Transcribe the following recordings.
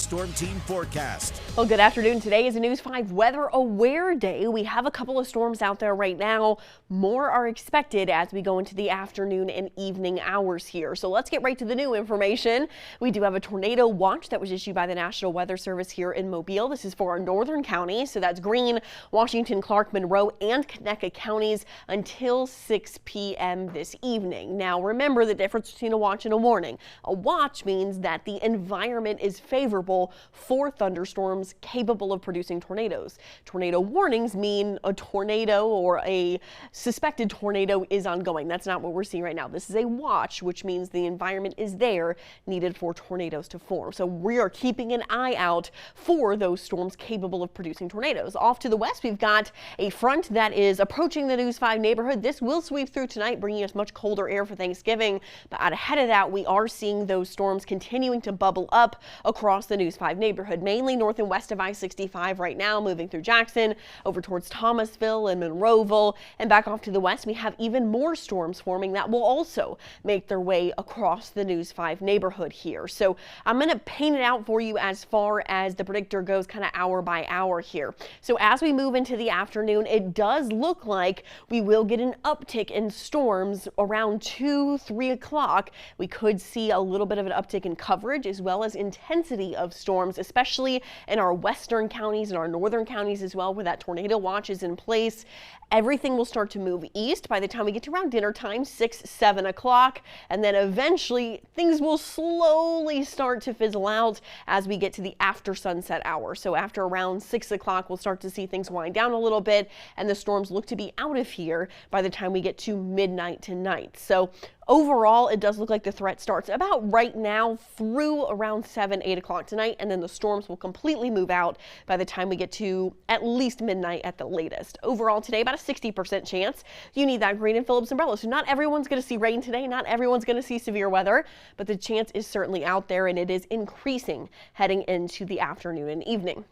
Thunderstorm Team forecast. Well, good afternoon. Today is a News 5 weather aware day. We have a couple of storms out there right now. More are expected as we go into the afternoon and evening hours here. So let's get right to the new information. We do have a tornado watch that was issued by the National Weather Service here in Mobile. This is for our northern counties. So that's Greene, Washington, Clark, Monroe, and Conecuh counties until 6 p.m. this evening. Now, remember the difference between a watch and a warning. A watch means that the environment is favorable for thunderstorms capable of producing tornadoes. Tornado warnings mean a tornado or a suspected tornado is ongoing. That's not what we're seeing right now. This is a watch, which means the environment is there needed for tornadoes to form. So we are keeping an eye out for those storms capable of producing tornadoes. Off to the west, we've got a front that is approaching the News 5 neighborhood. This will sweep through tonight, bringing us much colder air for Thanksgiving. But out ahead of that, we are seeing those storms continuing to bubble up across the News 5 neighborhood, mainly north and west of I-65 right now, moving through Jackson, over towards Thomasville and Monroeville, and back off to the west, we have even more storms forming that will also make their way across the News 5 neighborhood here. So I'm going to paint it out for you as far as the predictor goes, kind of hour by hour here. So as we move into the afternoon, it does look like we will get an uptick in storms around 2-3 o'clock. We could see a little bit of an uptick in coverage as well as intensity of storms, especially in our western counties and our northern counties as well, where that tornado watch is in place. Everything will start to move east by the time we get to around dinner time, 6-7 o'clock, and then eventually things will slowly start to fizzle out as we get to the after sunset hour. So after around 6 o'clock, we'll start to see things wind down a little bit, and the storms look to be out of here by the time we get to midnight tonight. So overall, it does look like the threat starts about right now through around 7-8 o'clock tonight, and then the storms will completely move out by the time we get to at least midnight at the latest. Overall today, about a 60% chance you need that Green and Phillips umbrella. So not everyone's going to see rain today, not everyone's going to see severe weather, but the chance is certainly out there, and it is increasing heading into the afternoon and evening.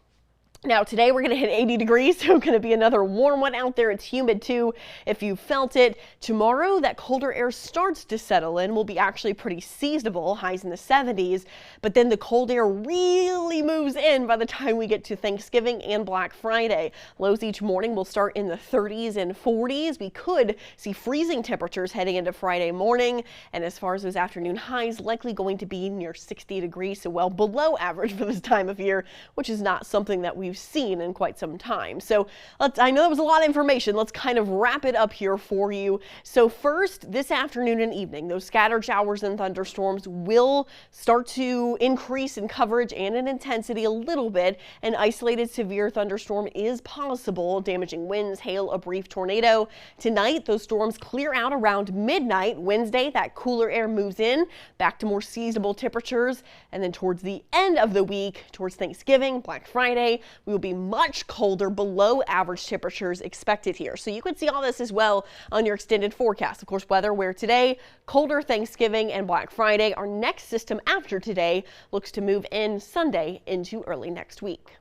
Now today we're going to hit 80 degrees, so going to be another warm one out there. It's humid too if you felt it. Tomorrow that colder air starts to settle in. Will be actually pretty seasonable, highs in the 70s, but then the cold air really moves in by the time we get to Thanksgiving and Black Friday. Lows each morning will start in the 30s and 40s. We could see freezing temperatures heading into Friday morning, and as far as those afternoon highs, likely going to be near 60 degrees, so well below average for this time of year, which is not something that we've seen in quite some time. So I know that was a lot of information. Let's kind of wrap it up here for you. So first, this afternoon and evening, those scattered showers and thunderstorms will start to increase in coverage and in intensity a little bit. An isolated severe thunderstorm is possible, damaging winds, hail, a brief tornado. Tonight, those storms clear out around midnight. Wednesday, that cooler air moves in, back to more seasonable temperatures. And then towards the end of the week, towards Thanksgiving, Black Friday, we will be much colder, below average temperatures expected here. So you could see all this as well on your extended forecast. Of course, weather where today, colder Thanksgiving and Black Friday. Our next system after today looks to move in Sunday into early next week.